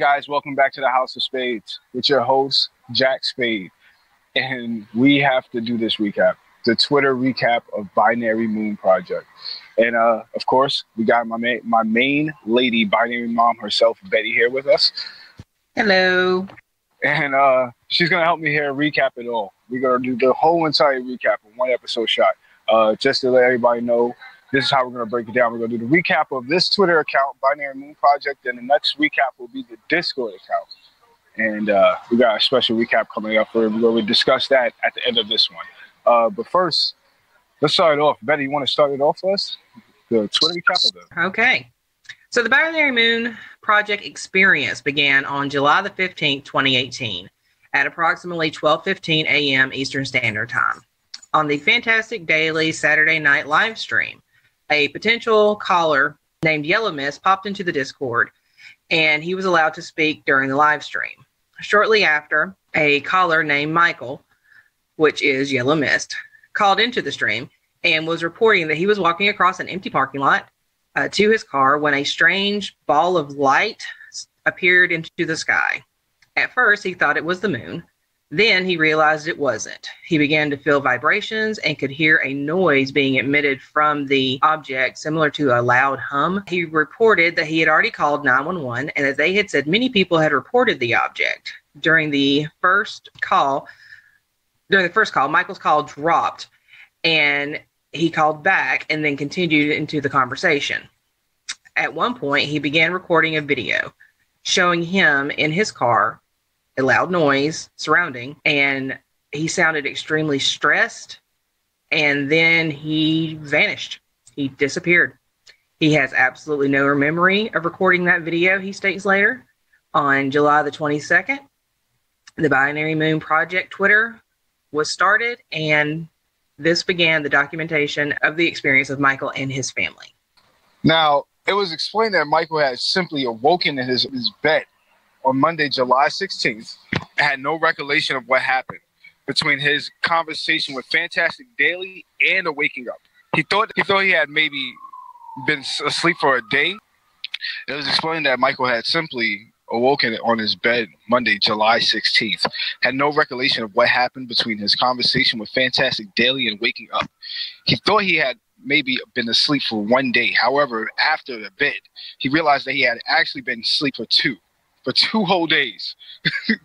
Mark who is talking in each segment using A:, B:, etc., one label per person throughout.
A: guys, welcome back to the House of Spades with your host, Jack Spade. And we have to do this recap, the Twitter recap of Binarymoonproject. And of course, we got my main lady, Binary Mom herself, Betty, here with us.
B: Hello.
A: And she's going to help me here recap it all. We're going to do the whole entire recap in one episode shot. Just to let everybody know, this is how we're going to break it down. We're going to do the recap of this Twitter account, Binary Moon Project, and the next recap will be the Discord account. And we got a special recap coming up where we discuss that at the end of this one. But first, let's start it off. Betty, you want to start it off for us? The Twitter recap of it.
B: Okay. So the Binary Moon Project experience began on July the 15th, 2018 at approximately 12:15 a.m. Eastern Standard Time. On the Fantastic Daily Saturday night live stream, a potential caller named Yellow Mist popped into the Discord, and he was allowed to speak during the live stream. Shortly after, a caller named Michael, which is Yellow Mist, called into the stream and was reporting that he was walking across an empty parking lot to his car when a strange ball of light appeared into the sky. At first, he thought it was the moon. Then he realized it wasn't. He began to feel vibrations and could hear a noise being emitted from the object similar to a loud hum. He reported that he had already called 911 and that they had said many people had reported the object. During the first call, Michael's call dropped and he called back and then continued into the conversation. At one point, he began recording a video showing him in his car, a loud noise surrounding, and he sounded extremely stressed, and then he vanished. He disappeared. He has absolutely no memory of recording that video, he states later. On July the 22nd, the Binary Moon Project Twitter was started, and this began the documentation of the experience of Michael and his family.
A: Now, it was explained that Michael had simply awoken in his bed on Monday, July 16th, and had no recollection of what happened between his conversation with Fantastic Daily and the waking up. He thought he had maybe been asleep for a day. It was explained that Michael had simply awoken on his bed Monday, July 16th, had no recollection of what happened between his conversation with Fantastic Daily and waking up. He thought he had maybe been asleep for one day. However, after the bed, he realized that he had actually been asleep for two whole days,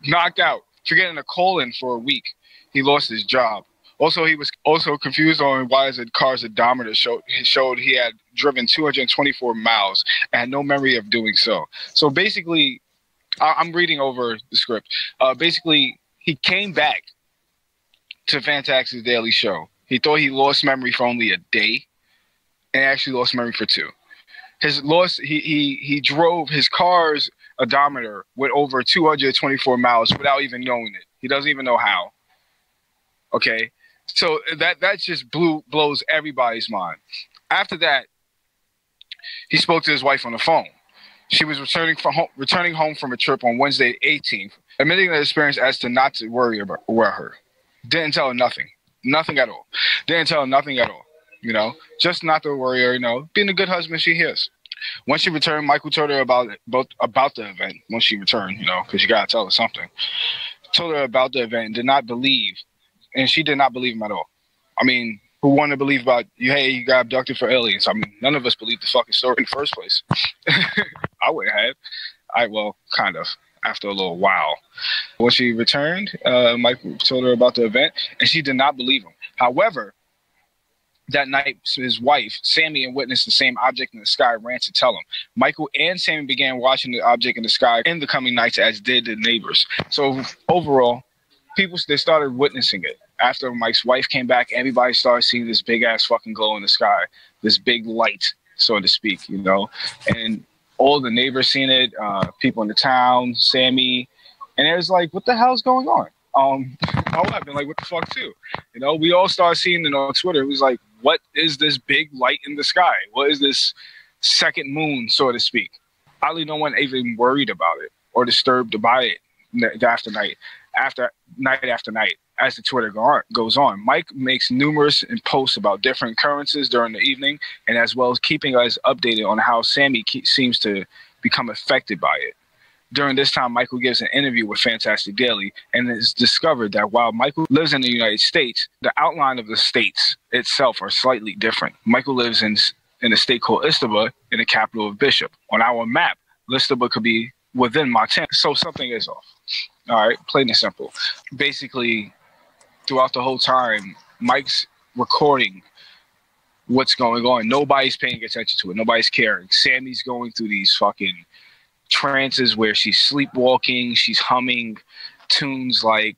A: knocked out, forgetting to call in for a week. He lost his job. Also, he was also confused on why his car's odometer showed he had driven 224 miles and had no memory of doing so. So basically, I'm reading over the script. Basically, he came back to Fantastic Daily show. He thought he lost memory for only a day, and actually lost memory for two. He drove his car's odometer with over 224 miles without even knowing it. He doesn't even know how. Okay, so that just blows everybody's mind. After that, he spoke to his wife on the phone. She was returning home from a trip on Wednesday, 18th, admitting the experience as to not to worry about her. Didn't tell her nothing at all. Didn't tell her nothing at all. You know, just not to worry her. You know, being a good husband she is. Once she returned, Michael told her about the event. Once she returned, you know, because you gotta tell her something. Told her about the event and did not believe, and she did not believe him at all. I mean, who wanted to believe about you? Hey, you got abducted for aliens. I mean, none of us believed the fucking story in the first place. I wouldn't have. Well, kind of. After a little while, when she returned, Michael told her about the event, and she did not believe him. However, that night, his wife, Sammy, witnessed the same object in the sky, ran to tell him. Michael and Sammy began watching the object in the sky in the coming nights, as did the neighbors. So overall, they started witnessing it. After Mike's wife came back, everybody started seeing this big-ass fucking glow in the sky, this big light, so to speak, you know. And all the neighbors seen it, people in the town, Sammy, and it was like, what the hell's going on? I've been like, what the fuck too? You know, we all started seeing it on Twitter. It was like, what is this big light in the sky? What is this second moon, so to speak? Oddly, no one even worried about it or disturbed by it after night after night. As the Twitter goes on, Mike makes numerous posts about different occurrences during the evening, and as well as keeping us updated on how Sammy seems to become affected by it. During this time, Michael gives an interview with Fantastic Daily, and it's discovered that while Michael lives in the United States, the outline of the states itself are slightly different. Michael lives in a state called Istaba, in the capital of Bishop. On our map, Listaba could be within Montana, so something is off. All right, plain and simple. Basically, throughout the whole time, Mike's recording what's going on. Nobody's paying attention to it. Nobody's caring. Sammy's going through these fucking trances where she's sleepwalking. She's humming tunes like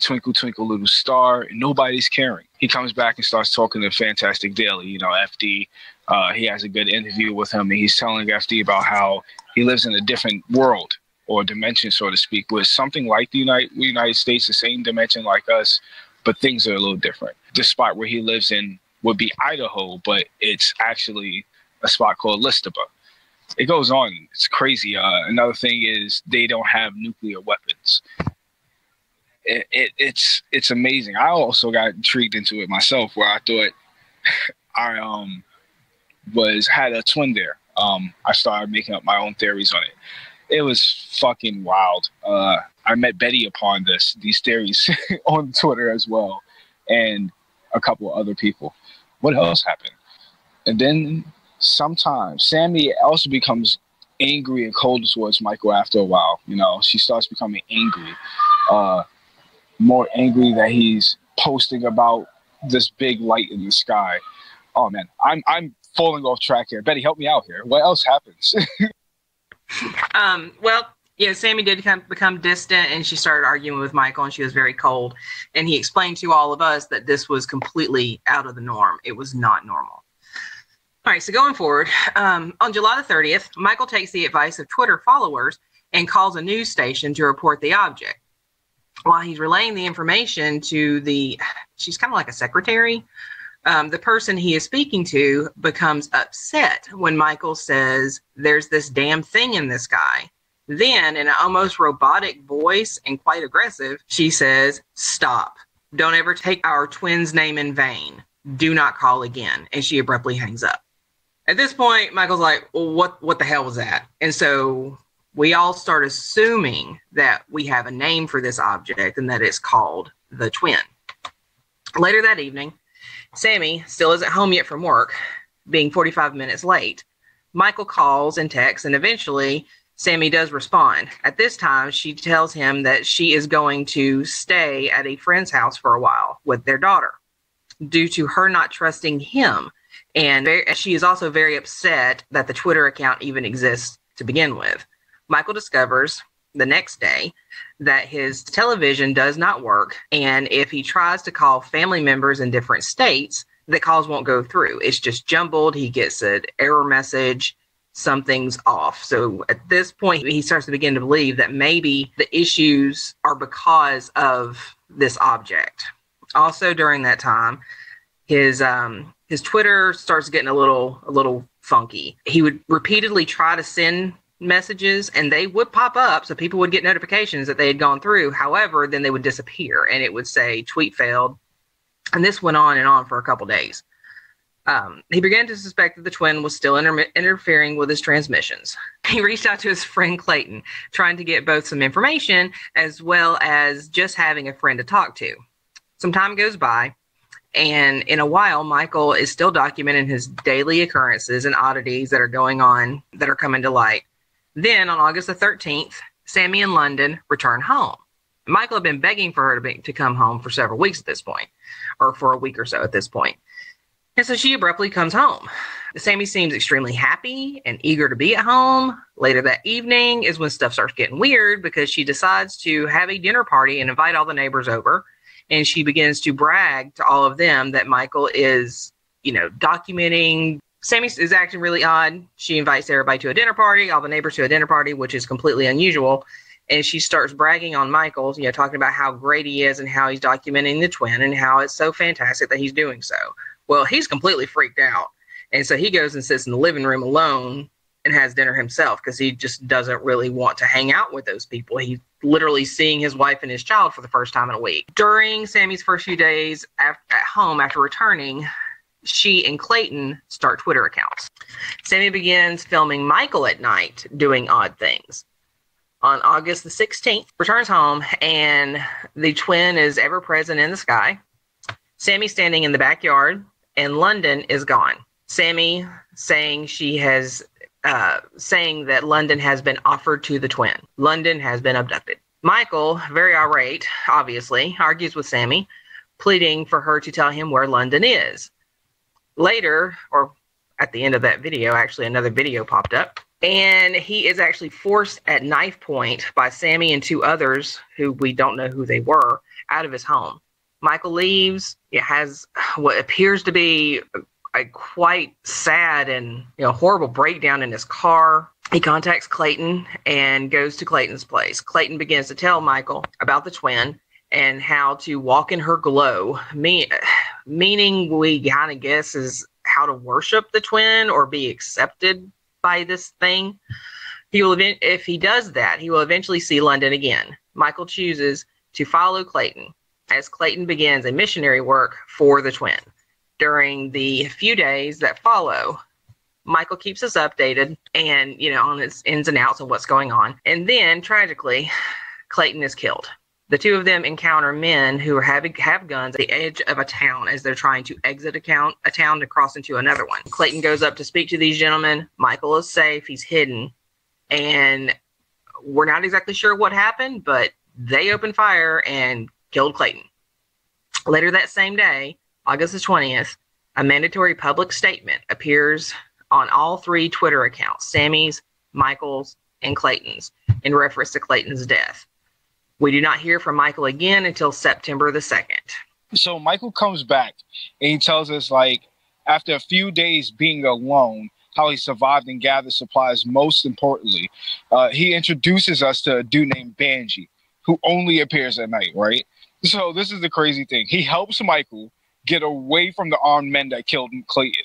A: Twinkle Twinkle Little Star, and nobody's caring. He comes back and starts talking to Fantastic Daily, you know, FD. He has a good interview with him, and he's telling FD about how he lives in a different world or dimension, so to speak, with something like the United States, the same dimension like us, but things are a little different. The spot where he lives in would be Idaho, but it's actually a spot called Listaba. It goes on. It's crazy. Another thing is they don't have nuclear weapons. It's amazing. I also got intrigued into it myself, where I thought I had a twin there. I started making up my own theories on it. It was fucking wild. I met Betty upon these theories on Twitter as well, and a couple of other people. What else happened? And then sometimes Sammy also becomes angry and cold towards Michael after a while. You know, she starts becoming angry, more angry that he's posting about this big light in the sky. Oh man, I'm falling off track here. Betty, help me out here. What else happens?
B: Well, yeah, Sammy did become distant, and she started arguing with Michael, and she was very cold. And he explained to all of us that this was completely out of the norm. It was not normal. All right, so going forward, on July the 30th, Michael takes the advice of Twitter followers and calls a news station to report the object. While he's relaying the information to she's kind of like a secretary, the person he is speaking to becomes upset when Michael says, "There's this damn thing in the sky." Then, in an almost robotic voice and quite aggressive, she says, "Stop. Don't ever take our twin's name in vain. Do not call again." And she abruptly hangs up. At this point, Michael's like, well, what the hell was that? And so we all start assuming that we have a name for this object and that it's called the twin. Later that evening, Sammy still isn't home yet from work, being 45 minutes late. Michael calls and texts, and eventually Sammy does respond. At this time, she tells him that she is going to stay at a friend's house for a while with their daughter due to her not trusting him. And she is also very upset that the Twitter account even exists to begin with. Michael discovers the next day that his television does not work, and if he tries to call family members in different states, the calls won't go through. It's just jumbled. He gets an error message. Something's off. So at this point, he starts to begin to believe that maybe the issues are because of this object. Also, during that time, his Twitter starts getting a little funky. He would repeatedly try to send messages, and they would pop up, so people would get notifications that they had gone through. However, then they would disappear, and it would say tweet failed. And this went on and on for a couple days. He began to suspect that the twin was still interfering with his transmissions. He reached out to his friend Clayton, trying to get both some information as well as just having a friend to talk to. Some time goes by, and in a while, Michael is still documenting his daily occurrences and oddities that are going on, that are coming to light. Then, on August the 13th, Sammy and London return home. Michael had been begging for her to come home for several weeks at this point, or for a week or so at this point. And so she abruptly comes home. Sammy seems extremely happy and eager to be at home. Later that evening is when stuff starts getting weird, because she decides to have a dinner party and invite all the neighbors over. And she begins to brag to all of them that Michael is, documenting. Sammy is acting really odd. She invites everybody to a dinner party, all the neighbors to a dinner party, which is completely unusual. And she starts bragging on Michael, talking about how great he is and how he's documenting the twin and how it's so fantastic that he's doing so. Well, he's completely freaked out. And so he goes and sits in the living room alone and has dinner himself, because he just doesn't really want to hang out with those people. He's literally seeing his wife and his child for the first time in a week. During Sammy's first few days at home after returning, she and Clayton start Twitter accounts. Sammy begins filming Michael at night doing odd things. On August the 16th, returns home, and the twin is ever present in the sky. Sammy standing in the backyard, and London is gone. Sammy saying saying that London has been offered to the twin. London has been abducted. Michael, very irate, obviously, argues with Sammy, pleading for her to tell him where London is. Later, or at the end of that video, actually another video popped up, and he is actually forced at knife point by Sammy and 2 others, who we don't know who they were, out of his home. Michael leaves. It has what appears to be a quite sad and horrible breakdown in his car. He contacts Clayton and goes to Clayton's place. Clayton begins to tell Michael about the twin and how to walk in her glow, meaning we kind of guess is how to worship the twin or be accepted by this thing. If he does that, he will eventually see London again. Michael chooses to follow Clayton as Clayton begins a missionary work for the twin. During the few days that follow, Michael keeps us updated and, on its ins and outs of what's going on. And then, tragically, Clayton is killed. The 2 of them encounter men who have guns at the edge of a town as they're trying to exit a town to cross into another one. Clayton goes up to speak to these gentlemen. Michael is safe. He's hidden. And we're not exactly sure what happened, but they opened fire and killed Clayton. Later that same day, August the 20th, a mandatory public statement appears on all 3 Twitter accounts, Sammy's, Michael's, and Clayton's, in reference to Clayton's death. We do not hear from Michael again until September the 2nd.
A: So Michael comes back and he tells us, after a few days being alone, how he survived and gathered supplies. Most importantly, he introduces us to a dude named Banjee, who only appears at night, right? So this is the crazy thing. He helps Michael get away from the armed men that killed Clayton.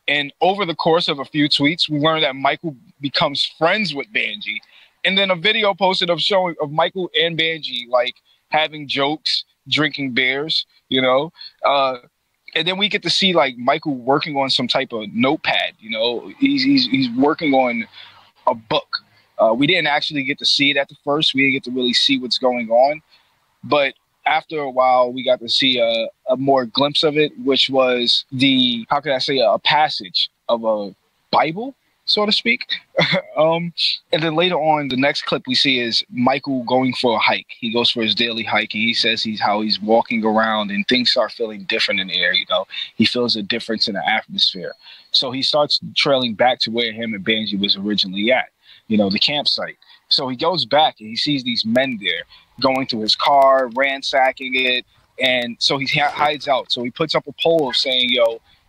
A: And over the course of a few tweets, we learn that Michael becomes friends with Banjee. And then a video posted of Michael and Banjee having jokes, drinking beers, and then we get to see Michael working on some type of notepad. He's working on a book. We didn't actually get to see it at the first. We didn't get to really see what's going on, but after a while, we got to see a more glimpse of it, which was a passage of a Bible, so to speak. And then later on, the next clip we see is Michael going for a hike. He goes for his daily hike, and he says he's walking around, and things start feeling different in the air. He feels a difference in the atmosphere. So he starts trailing back to where him and Banjee was originally at, the campsite. So he goes back and he sees these men there going to his car, ransacking it. And so he hides out. So he puts up a poll of saying,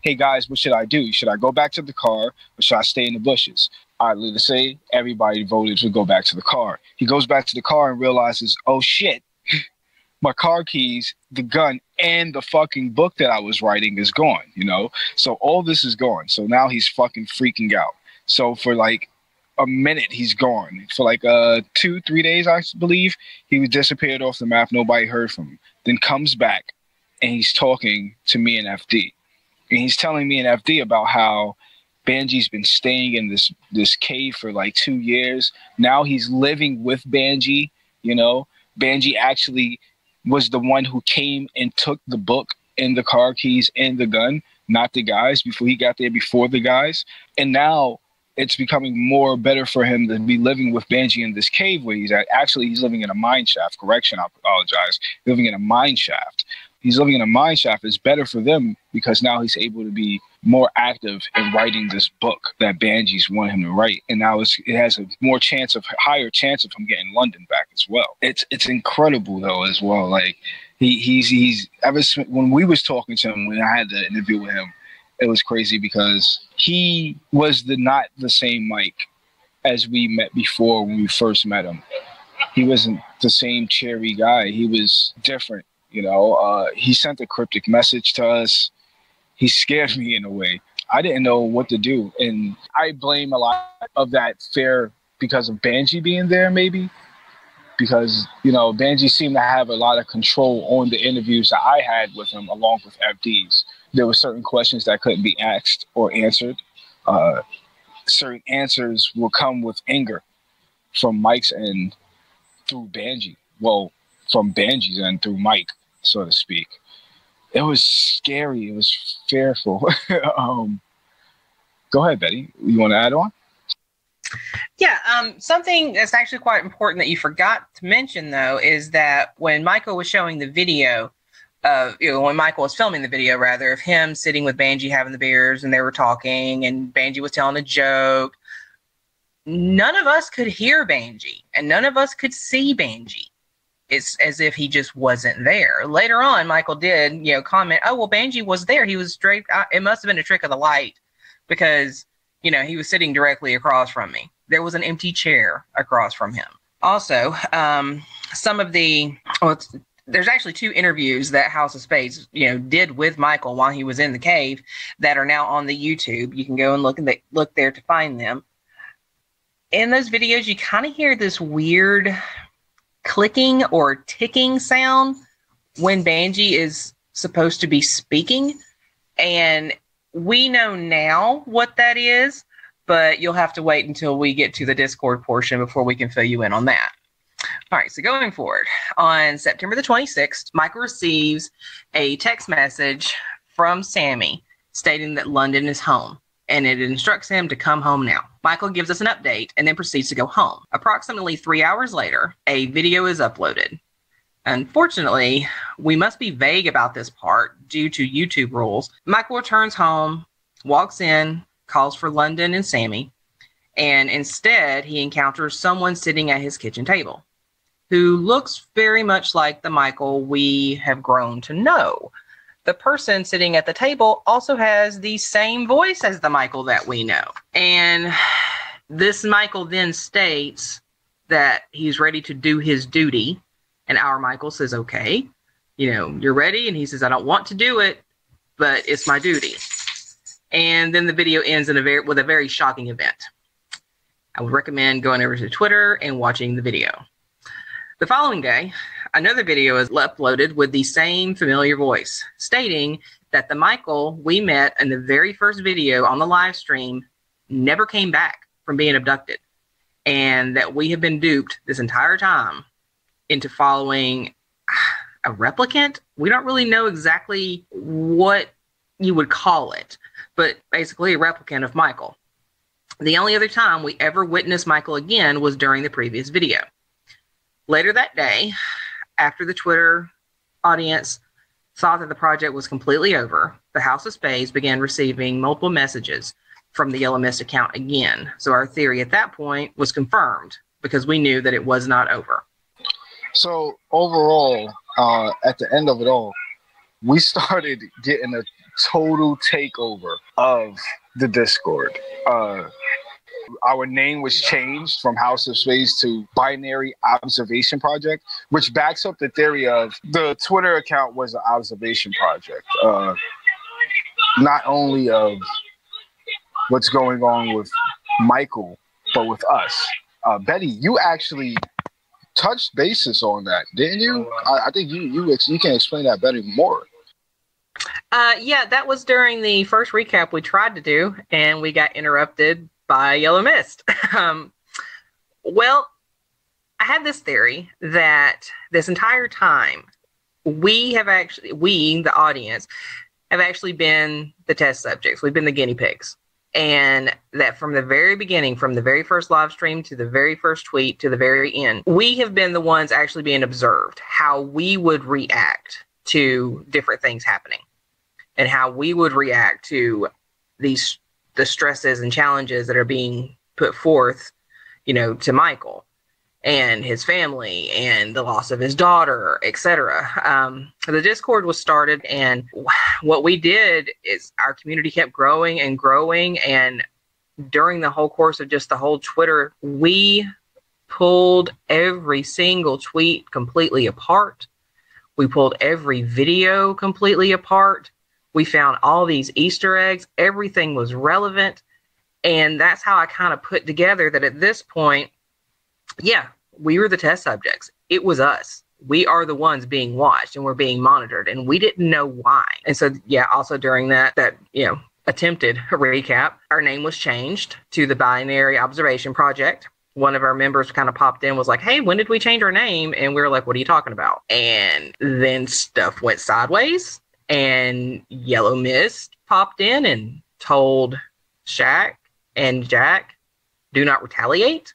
A: hey guys, what should I do? Should I go back to the car or should I stay in the bushes? Oddly to say, everybody voted to go back to the car. He goes back to the car and realizes, oh shit, my car keys, the gun, and the fucking book that I was writing is gone, So all this is gone. So now he's fucking freaking out. So for a minute, he's gone. For 2-3 days, I believe, he was disappeared off the map. Nobody heard from him. Then comes back, and he's talking to me and FD. And he's telling me and FD about how Banjee's been staying in this cave for 2 years. Now he's living with Banjee, Banjee actually was the one who came and took the book and the car keys and the gun, not the guys, before he got there before the guys. And now it's becoming more better for him to be living with Banjee in this cave where he's at. Actually, he's living in a mine shaft. Correction, I apologize. Living in a mine shaft. He's living in a mine shaft. It's better for them because now he's able to be more active in writing this book that Banjee's want him to write. And now it has a higher chance of him getting London back as well. It's incredible though as well. He's ever when we was talking to him, when I had the interview with him, it was crazy because he was not the same Mike as we met before when we first met him. He wasn't the same cheery guy. He was different, He sent a cryptic message to us. He scared me in a way. I didn't know what to do. And I blame a lot of that fear because of Banjee being there, maybe. Because, Banjee seemed to have a lot of control on the interviews that I had with him along with FD's. There were certain questions that couldn't be asked or answered. Certain answers will come with anger from Mike's end through Banjee. Well, from Banjee's end through Mike, so to speak. It was scary. It was fearful. Go ahead, Betty. You want to add on?
B: Yeah, something that's actually quite important that you forgot to mention, though, is that when Michael was showing the video when Michael was filming the video, rather, of him sitting with Banjee having the beers and they were talking and Banjee was telling a joke, none of us could hear Banjee and none of us could see Banjee. It's as if he just wasn't there. Later on, Michael did, comment, oh, well, Banjee was there. He was straight. It must have been a trick of the light because, he was sitting directly across from me. There was an empty chair across from him. Also, some of there's actually 2 interviews that House of Spades, did with Michael while he was in the cave that are now on the YouTube. You can go and look there to find them. In those videos, you kind of hear this weird clicking or ticking sound when Banjee is supposed to be speaking. And we know now what that is, but you'll have to wait until we get to the Discord portion before we can fill you in on that. All right, so going forward, on September the 26th, Michael receives a text message from Sammy stating that London is home, and it instructs him to come home now. Michael gives us an update and then proceeds to go home. Approximately 3 hours later, a video is uploaded. Unfortunately, we must be vague about this part due to YouTube rules. Michael returns home, walks in, calls for London and Sammy, and instead he encounters someone sitting at his kitchen table who looks very much like the Michael we have grown to know. The person sitting at the table also has the same voice as the Michael that we know. And this Michael then states that he's ready to do his duty. And our Michael says, okay, you're ready. And he says, I don't want to do it, but it's my duty. And then the video ends with a very shocking event. I would recommend going over to Twitter and watching the video. The following day, another video is uploaded with the same familiar voice, stating that the Michael we met in the very first video on the live stream never came back from being abducted, and that we have been duped this entire time into following a replicant. We don't really know exactly what you would call it, but basically a replicant of Michael. The only other time we ever witnessed Michael again was during the previous video. Later that day, after the Twitter audience thought that the project was completely over, the House of Spades began receiving multiple messages from the Yellow Mist account again. So our theory at that point was confirmed because we knew that it was not over.
A: So overall, at the end of it all, we started getting a total takeover of the Discord. Our name was changed from House of Spades to Binary Observation Project, which backs up the theory of the Twitter account was an observation project. Not only of what's going on with Michael, but with us. Betty, you actually touched bases on that, didn't you? I think you can explain that better more.
B: Yeah, that was during the first recap we tried to do, and we got interrupted by Yellow Mist. Well, I had this theory that this entire time, we, the audience, have actually been the test subjects. We've been the guinea pigs. And that from the very beginning, from the very first live stream to the very first tweet to the very end, we have been the ones actually being observed, how we would react to different things happening and how we would react to the stresses and challenges that are being put forth, to Michael and his family and the loss of his daughter, etc. The Discord was started, and what we did is our community kept growing and growing. And during the whole course of just the whole Twitter, we pulled every single tweet completely apart. We pulled every video completely apart. We found all these Easter eggs. Everything was relevant. And that's how I kind of put together that at this point, yeah, we were the test subjects. It was us. We are the ones being watched and we're being monitored, and we didn't know why. And so, yeah, also during that attempted recap, our name was changed to the Binary Observation Project. one of our members kind of popped in, was like, hey, when did we change our name? And we were like, what are you talking about? And then stuff went sideways, and Yellow Mist popped in and told Shaq and Jack, do not retaliate.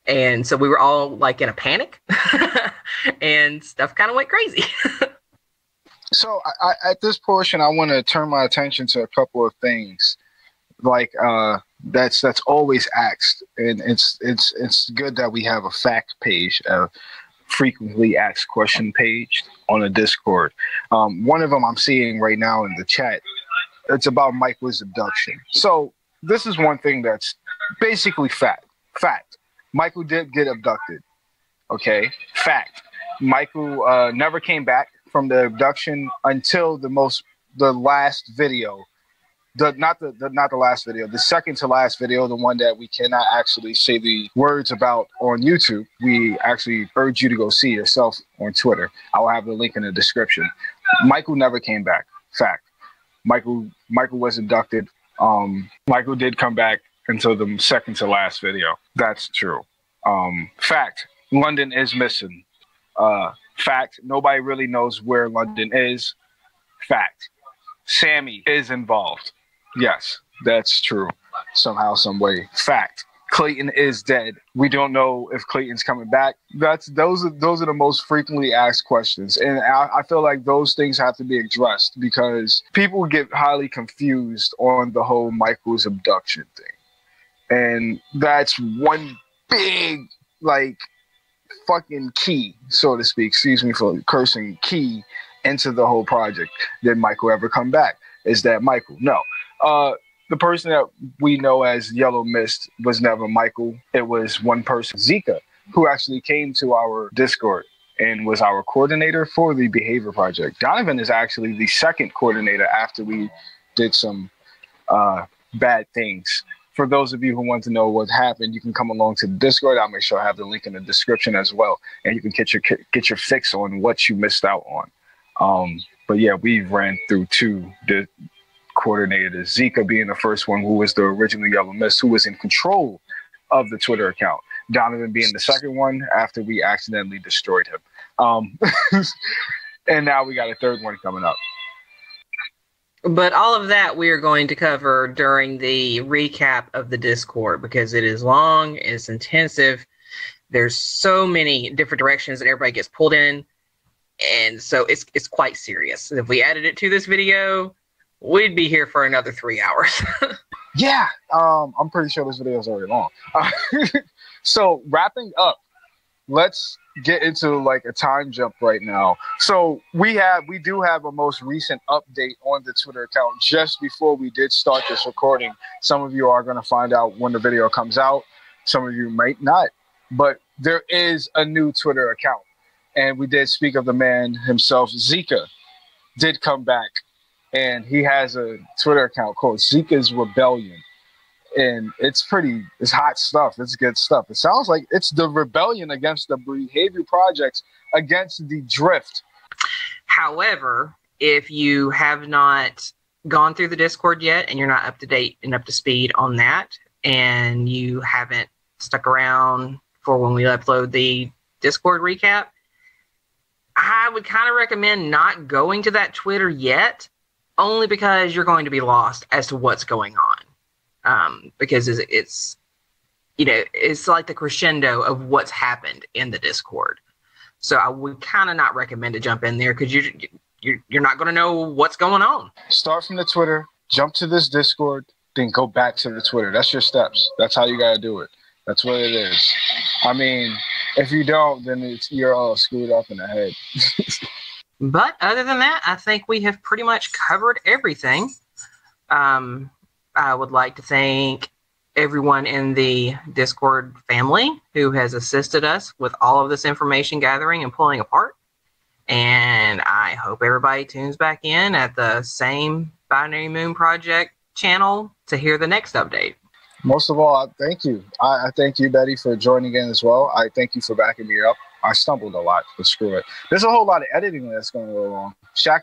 B: And so we were all like in a panic and stuff kind of went crazy.
A: So at this portion, I want to turn my attention to a couple of things, like that's always asked, and it's good that we have a fact page, a frequently asked question page on a Discord. One of them I'm seeing right now in the chat. It's about Michael's abduction. So this is one thing that's basically fact. Michael did get abducted. Okay, fact. Michael never came back from the abduction until the last video, not the last video, the second to last video, the one that we cannot actually say the words about on YouTube. We actually urge you to go see yourself on Twitter. I'll have the link in the description. Michael never came back. Fact. Michael was abducted. Michael did come back until the second to last video. That's true. Fact. London is missing. Fact, nobody really knows where London is. Fact, Sammy is involved. Yes, that's true. Somehow, some way. Fact, Clayton is dead. We don't know if Clayton's coming back. Those are the most frequently asked questions, and I feel like those things have to be addressed because people get highly confused on the whole Michael's abduction thing, and that's one big fucking key, so to speak, excuse me for cursing, key into the whole project. Did Michael ever come back? Is that Michael? No. The person that we know as Yellow Mist was never Michael. It was one person, Zika, who actually came to our Discord and was our coordinator for the Behavior Project. Donovan is actually the second coordinator after we did some bad things. For those of you who want to know what happened, you can come along to the Discord. I'll make sure I have the link in the description as well, and you can get your fix on what you missed out on. But yeah, we ran through two coordinators, Zika being the first one, who was the original Yellow Mist, who was in control of the Twitter account. Donovan being the second one after we accidentally destroyed him. And now we got a third one coming up.
B: But all of that we are going to cover during the recap of the Discord because it is long, it's intensive. There's so many different directions that everybody gets pulled in. And so it's quite serious. If we added it to this video, we'd be here for another 3 hours.
A: Yeah, I'm pretty sure this video is already long. So wrapping up, let's get into like a time jump right now. So we do have a most recent update on the Twitter account just before we did start this recording. Some of you are going to find out when the video comes out. Some of you might not, but there is a new Twitter account. And we did speak of the man himself. Zika did come back, and he has a Twitter account called Zika's Rebellion. And it's hot stuff. It's good stuff. It sounds like it's the rebellion against the Behavior Projects, against the drift.
B: However, if you have not gone through the Discord yet and you're not up to date and up to speed on that, and you haven't stuck around for when we upload the Discord recap, I would kind of recommend not going to that Twitter yet, only because you're going to be lost as to what's going on. Because it's like the crescendo of what's happened in the Discord. So I would kind of not recommend to jump in there because you're not going to know what's going on.
A: Start from the Twitter, jump to this Discord, then go back to the Twitter. That's your steps. That's how you got to do it. That's what it is. I mean, if you don't, then you're all screwed up in the head.
B: But other than that, I think we have pretty much covered everything. I would like to thank everyone in the Discord family who has assisted us with all of this information gathering and pulling apart. And I hope everybody tunes back in at the same Binary Moon Project channel to hear the next update.
A: Most of all, I thank you. I thank you, Betty, for joining in as well. I thank you for backing me up. I stumbled a lot, but screw it. There's a whole lot of editing that's going to go wrong. Shaq,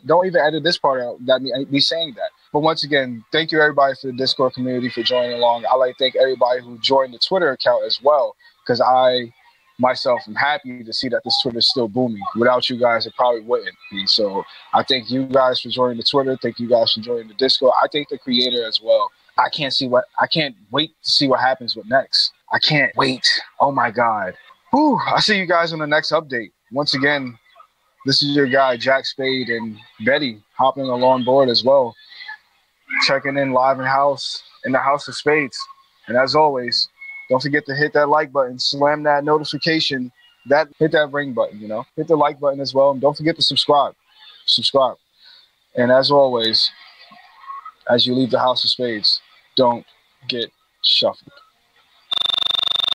A: don't even edit this part out. Me saying that. But once again, thank you everybody for the Discord community for joining along. I like to thank everybody who joined the Twitter account as well, because I myself am happy to see that this Twitter is still booming. Without you guys, it probably wouldn't be. So I thank you guys for joining the Twitter. Thank you guys for joining the Discord. I thank the creator as well. I can't wait to see what happens with next. I can't wait. Oh my God. Whew, I'll see you guys on the next update. Once again, this is your guy, Jack Spade, and Betty hopping along board as well. Checking in live in the House of Spades. And as always, don't forget to hit that like button, slam that notification, hit that ring button, hit the like button as well. And don't forget to subscribe. And as always, as you leave the House of Spades, don't get shuffled.